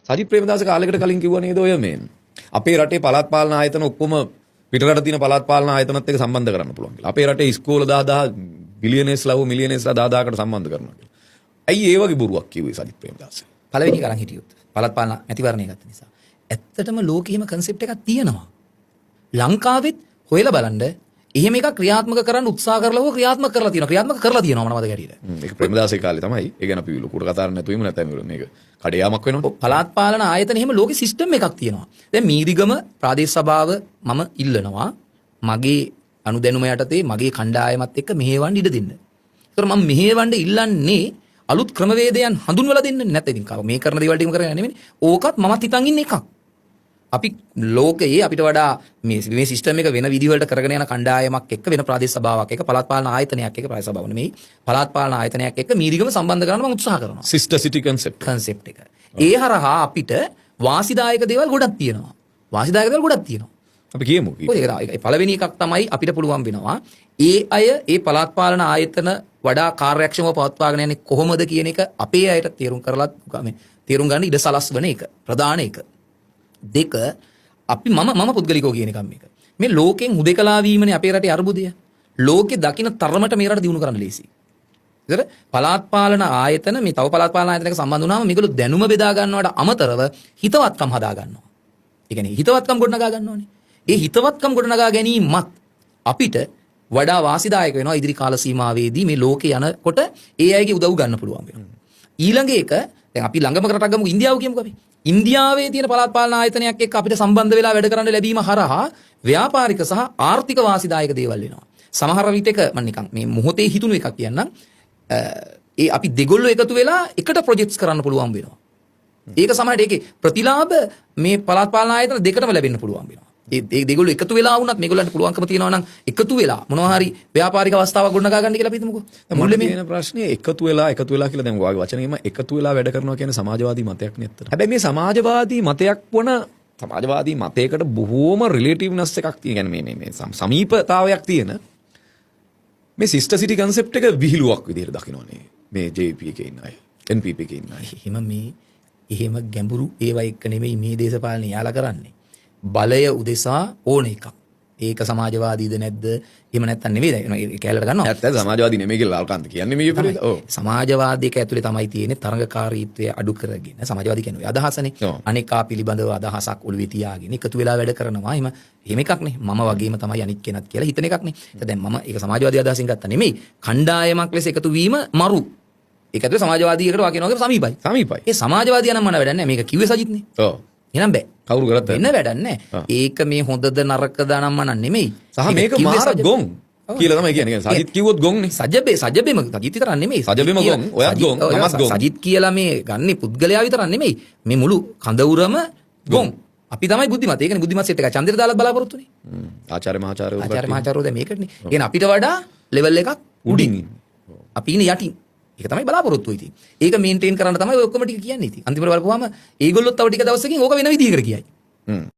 සජිත් ප්‍රේමදාස කාලයකට කලින් කිව්වා නේද ඔය මේ අපේ රටේ පළාත් පාලන ආයතන ඔක්කොම පිටරට තියෙන පළාත් පාලන ආයතනත් එක්ක සම්බන්ධ කරන්න පුළුවන් කියලා. අපේ රටේ ඉස්කෝල 10000 බිලියනර්ස්ලා මිලියනර්ස්ලා 10000කට සම්බන්ධ කරනවා කියලා. ඇයි ඒ වගේ බොරුවක් කිව්වේ සජිත් ප්‍රේමදාස? පළවෙනි කරන් හිටියොත් පළාත් පාලන මැතිවරණය ගත්ත නිසා. ඇත්තටම ලෝකෙහිම කන්සෙප්ට් එකක් තියෙනවා. ලංකාවෙත් හොයලා බලන්න එහෙම එකක් ක්‍රියාත්මක කරන්න උත්සාහ කරලා හෝ ක්‍රියාත්මක කරලා තියෙනවා. ක්‍රියාත්මක කරලා තියෙනවා මම මතක හැටියට. ඒක ප්‍රේමදාසගේ කාලේ තමයි. ඒ ගැන අපි ලොකුට කතා කරන්න නැතුව ඉමු නැත්නම් මේක කඩයාමක් වෙනවා. පළාත් පාලන ආයතන එහෙම ලෝකෙ සිස්ටම් එකක් තියෙනවා. දැන් මීරිගම ප්‍රාදේශ සභාව මම ඉල්ලනවා මගේ අනුදැනුම යටතේ මගේ කණ්ඩායමත් එක්ක මෙහෙවන්න ඉඩ දෙන්න. ඒතර මම මෙහෙවන්න ඉල්ලන්නේ අලුත් ක්‍රමවේදයන් හඳුන්වලා දෙන්න නැත්නම් ඉතින් කව මේ කරන දේවල් ටිකම කරගෙන නෙමෙයි. ඕකත් මමත් හිතන් ඉන්න එකක්. අපි ලෝකයේ අපිට වඩා මේ සිස්ටම් එක වෙන විදි වලට කරගෙන යන කණ්ඩායමක් එක්ක වෙන ප්‍රාදේශ සභාවක් එක්ක පළාත් පාලන ආයතනයක් එක්ක ප්‍රාදේශ සභාව නෙමෙයි පළාත් පාලන ආයතනයක් එක්ක මීරිගම සම්බන්ධ කරන්න මම උත්සාහ කරනවා. සිස්ටර් සිටි කන්සෙප්ට් එක. ඒ හරහා අපිට වාසිදායක දේවල් ගොඩක් තියෙනවා. වාසිදායක දේවල් ගොඩක් තියෙනවා. අපි කියමු. ඒක පළවෙනි එකක් තමයි අපිට පුළුවන් වෙනවා. ඒ අය ඒ පළාත් පාලන ආයතන වඩා කාර්යක්ෂමව පවත්වාගෙන යන්නේ කොහොමද කියන එක අපේ අයට තේරුම් ගන්න ඉඩ සලස්වන එක ප්‍රධාන එක. දෙක අපි මම පුද්ගලිකව කියන එකක් මේක. මේ ලෝකෙන් හුදේකලා වීමනේ අපේ රටේ අර්බුදය. ලෝකෙ දකින්න තරමට මේ රට දියුණු කරන්න ලේසි. ඒතර පළාත් පාලන ආයතන මේ තව පළාත් පාලන ආයතනයක සම්බන්ධ වුණාම මේගොල්ලෝ දැනුම බෙදා ගන්නවට අමතරව හිතවත්කම් හදා ගන්නවා. ඒ කියන්නේ හිතවත්කම් ගොඩනගා ගන්නවානේ. ඒ හිතවත්කම් ගොඩනගා ගැනීමත් අපිට වඩා වාසිදායක වෙනවා ඉදිරි කාල සීමාවේදී මේ ලෝකේ යනකොට ඒ අයගේ උදව් ගන්න පුළුවන් වෙනවා. ඊළඟ එක දැන් අපි ළඟම රටක් ගමු ඉන්දියාව කියමුකෝ අපි. ඉන්දියාවේ තියෙන පළාත් පාලන ආයතනයක් එක්ක අපිට සම්බන්ධ වෙලා වැඩ කරන්න ලැබීම හරහා ව්‍යාපාරික සහ ආර්ථික වාසිදායක දේවල් වෙනවා. සමහර විටක මම නිකන් මේ මොහොතේ හිතුණු එකක් කියන්නම්. ඒ අපි දෙගොල්ලෝ එකතු වෙලා එකට ප්‍රොජෙක්ට්ස් කරන්න පුළුවන් වෙනවා. ඒක සමහරට ඒකේ ප්‍රතිලාභ මේ පළාත් පාලන ආයතන දෙකටම ලැබෙන්න පුළුවන් වෙනවා. ඒ දෙගොල්ලෝ එකතු වෙලා වුණත් මේගොල්ලන්ට පුළුවන්කම තියෙනවා නම් එකතු වෙලා මොනවා හරි ව්‍යාපාරික අවස්ථාවක් ගොඩනගා ගන්න කියලා අපි හිතමුකෝ. මුල්ලේ තියෙන ප්‍රශ්නේ එකතු වෙලා කියලා දැන් ඔයාගේ වචනේම එකතු වෙලා වැඩ කරනවා කියන්නේ සමාජවාදී මතයක් නේ අත්තට. හැබැයි මේ සමාජවාදී මතයක් වන සමාජවාදී මතයකට බොහෝම රිලේටිව්නස් එකක් තියෙන. කියන්නේ මේ සමීපතාවයක් තියෙන මේ සිස්ටර් සිටි කන්සෙප්ට් එක විහිළුවක් විදිහට දකින්නනේ. මේ JP එකේ ඉන්න අය, NPP එකේ ඉන්න අය. එහෙම ගැඹුරු ඒවා එක්ක නෙමෙයි මේ දේශපාලන යාලා කරන්නේ. බලය උදෙසා ඕන එකක්. ඒක සමාජවාදීද නැද්ද? එහෙම නැත්තම් නෙවෙයි. ඒක කැලලට ගන්නවා. ඇත්තට සමාජවාදී නෙමෙයි කියලා ලාල්කාන්ත කියන්නේ මේ විපරීත. ඔව්. සමාජවාදීක ඇතුලේ තමයි තියෙන්නේ තරඟකාරීත්වය අඩු කරගෙන. සමාජවාදී කියන්නේ ඔය අදහසනේ. අනිකා පිළිබඳව අදහසක් ඔළුවේ තියාගෙන එකතු වෙලා වැඩ කරනවා. එහෙම එකක් නේ. මම වගේම තමයි අනිත් කෙනත් කියලා හිතන එකක් නේ. දැන් මම ඒක සමාජවාදී අදහසින් ගත්තා නෙමෙයි. කණ්ඩායමක් ලෙස එකතු වීම මරු. ඒක ඇතුලේ සමාජවාදීකට වාකිනවා වගේ සමීපයි. ඒ සමාජවාදී නම් මම වැඩක් නැහැ. මේක කිව්වේ සජිත්නේ. ඔව්. එහෙනම් බෑ. කවුරු කරත් වෙන වැඩක් නැහැ. ඒක මේ හොඳද නරකද නම් මන නෙමෙයි. සහ මේක මාර ගොන් කියලා තමයි කියන්නේ. සජිත් කිව්වොත් ගොන්නේ. සජබෙම සජිත් විතරක් නෙමෙයි. සජබෙම ගොන්. ඔයත් ගොන්. මමත් ගොන්. සජිත් කියලා මේ ගන්නේ පුද්ගලයා විතරක් නෙමෙයි. මේ මුළු කඳවුරම ගොන්. අපි තමයි බුද්ධිමත්. ඒකනේ බුද්ධිමත් සෙට් එක. චන්දිර දාලා බලාපොරොත්තුනේ. ආචාර්ය මහාචාර්යවරු දැන් මේකටනේ. කියන්නේ අපිට වඩා ලෙවල් එකක් උඩින්. අපි ඉන්නේ යටින්. ඒක තමයි බලාපොරොත්තු වෙන්නේ. ඒක මේන්ටේන් කරන්න තමයි ඔය ඔක්කොම ටික කියන්නේ ඉතින්. අන්තිමට බලපුවාම ඒගොල්ලොත් තව ටික දවසකින් ඕක වෙන විදිහකට කියයි.